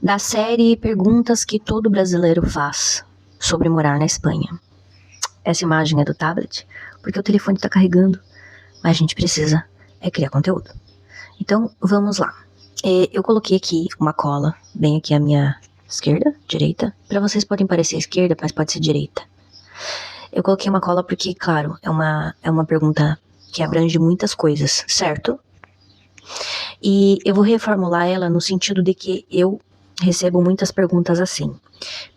da série Perguntas que todo brasileiro faz sobre morar na Espanha. Essa imagem é do tablet, porque o telefone está carregando, mas a gente precisa criar conteúdo. Então, vamos lá. Eu coloquei aqui uma cola, bem aqui à minha esquerda, direita. Para vocês podem parecer esquerda, mas pode ser direita. Eu coloquei uma cola porque, claro, é uma pergunta que abrange muitas coisas, certo? E eu vou reformular ela no sentido de que eu recebo muitas perguntas assim.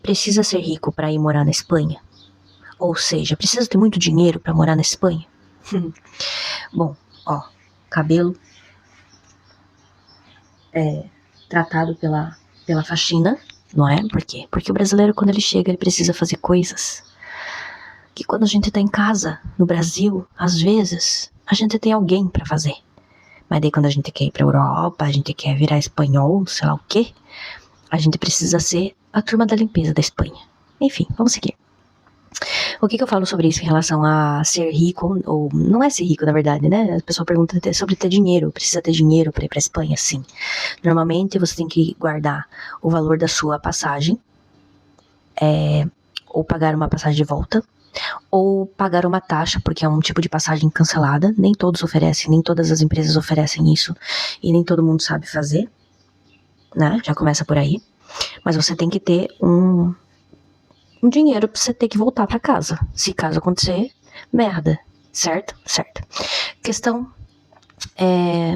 Precisa ser rico para ir morar na Espanha? Ou seja, precisa ter muito dinheiro para morar na Espanha? Bom, ó, cabelo tratado pela faxina, não é? Por quê? Porque o brasileiro, quando ele chega, ele precisa fazer coisas que quando a gente tá em casa, no Brasil, às vezes, a gente tem alguém para fazer. Mas daí quando a gente quer ir pra Europa, a gente quer virar espanhol, sei lá o quê, a gente precisa ser a turma da limpeza da Espanha. Enfim, vamos seguir. O que eu falo sobre isso em relação a ser rico, ou não é ser rico na verdade, né? A pessoa pergunta sobre ter dinheiro, precisa ter dinheiro para ir pra Espanha? Sim. Normalmente você tem que guardar o valor da sua passagem, ou pagar uma passagem de volta, ou pagar uma taxa, porque é um tipo de passagem cancelada. Nem todos oferecem, nem todas as empresas oferecem isso, e nem todo mundo sabe fazer, né? Já começa por aí. Mas você tem que ter um dinheiro pra você ter que voltar pra casa, se caso acontecer merda, certo? Certo. Questão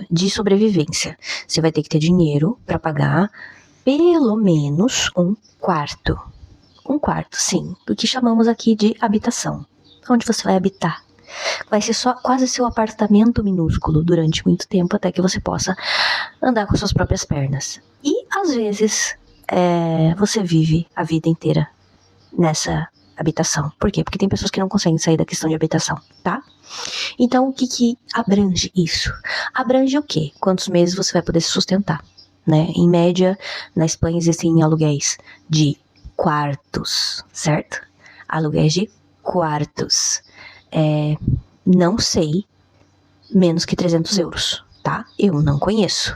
de sobrevivência. Você vai ter que ter dinheiro pra pagar pelo menos um quarto. Um quarto, sim, do que chamamos aqui de habitação. Onde você vai habitar. Vai ser só quase seu apartamento minúsculo durante muito tempo, até que você possa andar com suas próprias pernas. E, às vezes, você vive a vida inteira nessa habitação. Por quê? Porque tem pessoas que não conseguem sair da questão de habitação, tá? Então, o que abrange isso? Abrange o quê? Quantos meses você vai poder se sustentar, né? Em média, na Espanha existem aluguéis de quartos, certo? Aluguéis de quartos. Não sei, menos que 300 euros, tá? Eu não conheço.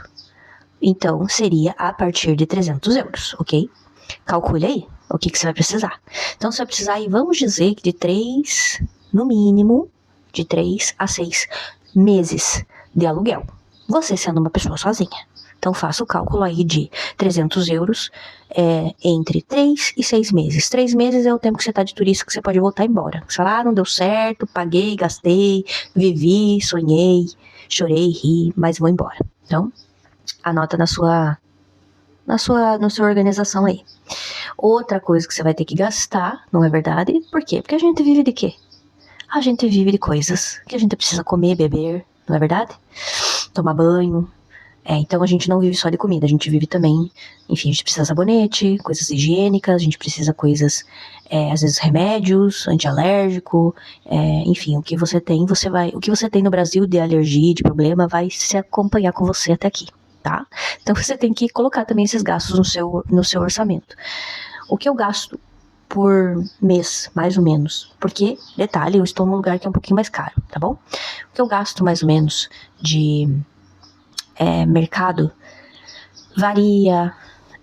Então, seria a partir de 300 euros, ok? Calcule aí o que você vai precisar. Então, você vai precisar, e vamos dizer que no mínimo, de 3 a 6 meses de aluguel. Você sendo uma pessoa sozinha. Então, faça o cálculo aí de 300 euros entre 3 e 6 meses. 3 meses é o tempo que você está de turista, que você pode voltar embora. Sei lá, não deu certo, paguei, gastei, vivi, sonhei, chorei, ri, mas vou embora. Então, anota na sua organização aí. Outra coisa que você vai ter que gastar, não é verdade? Por quê? Porque a gente vive de quê? A gente vive de coisas que a gente precisa comer, beber, não é verdade? Tomar banho. Então a gente não vive só de comida, a gente vive também, enfim, a gente precisa de sabonete, coisas higiênicas, a gente precisa coisas, às vezes remédios, antialérgico, enfim, o que você tem no Brasil de alergia, de problema, vai se acompanhar com você até aqui, tá? Então você tem que colocar também esses gastos no seu orçamento. O que eu gasto por mês, mais ou menos, porque, detalhe, eu estou num lugar que é um pouquinho mais caro, tá bom? O que eu gasto mais ou menos de mercado varia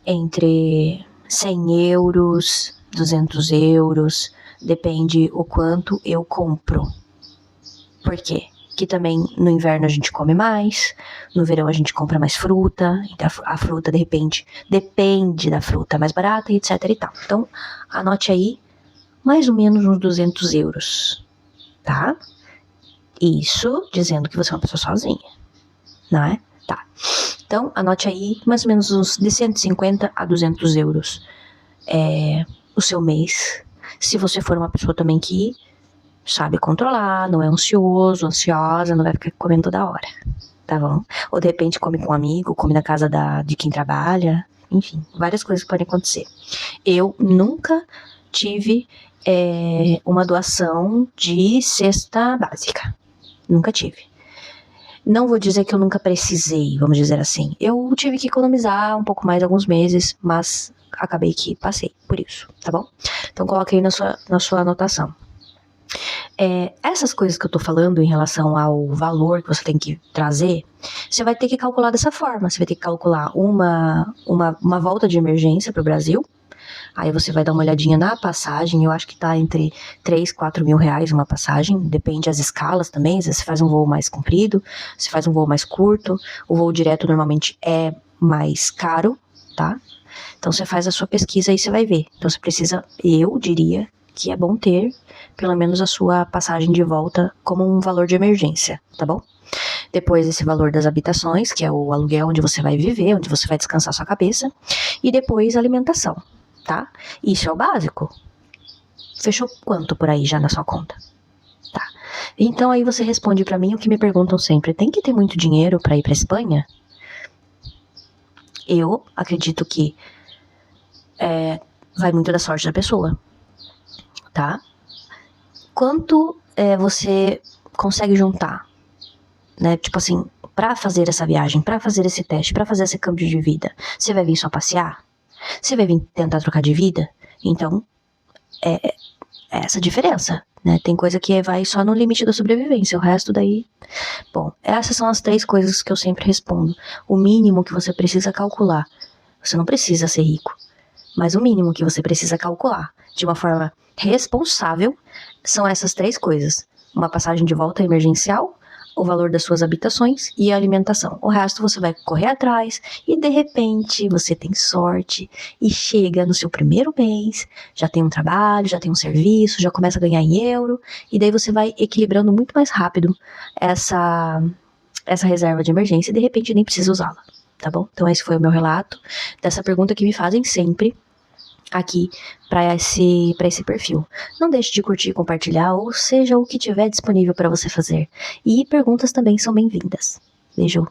entre 100 euros, 200 euros, depende o quanto eu compro. Por quê? Que também no inverno a gente come mais, no verão a gente compra mais fruta, então a fruta de repente depende da fruta mais barata, etc e tal. Então, anote aí mais ou menos uns 200 euros, tá? Isso dizendo que você é uma pessoa sozinha, não é? Tá. Então, anote aí mais ou menos uns de 150 a 200 euros o seu mês. Se você for uma pessoa também que sabe controlar, não é ansioso, ansiosa, não vai ficar comendo toda hora, tá bom? Ou de repente come com um amigo, come na casa de quem trabalha, enfim, várias coisas podem acontecer. Eu nunca tive uma doação de cesta básica, nunca tive. Não vou dizer que eu nunca precisei, vamos dizer assim. Eu tive que economizar um pouco mais alguns meses, mas acabei que passei por isso, tá bom? Então coloque aí na sua anotação. Essas coisas que eu tô falando em relação ao valor que você tem que trazer, você vai ter que calcular dessa forma. Você vai ter que calcular uma volta de emergência pro Brasil. Aí você vai dar uma olhadinha na passagem. Eu acho que tá entre 3, 4 mil reais uma passagem. Depende das escalas também. Se você faz um voo mais comprido, se faz um voo mais curto. O voo direto normalmente é mais caro, tá? Então você faz a sua pesquisa e você vai ver. Então você precisa, eu diria que é bom ter pelo menos a sua passagem de volta como um valor de emergência, tá bom? Depois esse valor das habitações, que é o aluguel onde você vai viver, onde você vai descansar sua cabeça, e depois a alimentação, tá? Isso é o básico. Fechou quanto por aí já na sua conta? Tá. Então aí você responde pra mim o que me perguntam sempre: tem que ter muito dinheiro pra ir pra Espanha? Eu acredito que vai muito da sorte da pessoa, tá? Quanto você consegue juntar, né? Tipo assim, pra fazer essa viagem, pra fazer esse teste, pra fazer esse câmbio de vida, você vai vir só passear? Você vai vir tentar trocar de vida? Então, é essa diferença, né? Tem coisa que vai só no limite da sobrevivência, o resto daí... Bom, essas são as 3 coisas que eu sempre respondo. O mínimo que você precisa calcular. Você não precisa ser rico, mas o mínimo que você precisa calcular de uma forma responsável são essas 3 coisas: uma passagem de volta emergencial, o valor das suas habitações e a alimentação. O resto você vai correr atrás e de repente você tem sorte e chega no seu primeiro mês, já tem um trabalho, já tem um serviço, já começa a ganhar em euro, e daí você vai equilibrando muito mais rápido essa reserva de emergência e de repente nem precisa usá-la, tá bom? Então esse foi o meu relato dessa pergunta que me fazem sempre aqui para esse perfil. Não deixe de curtir, compartilhar, ou seja o que tiver disponível para você fazer. E perguntas também são bem-vindas. Beijo.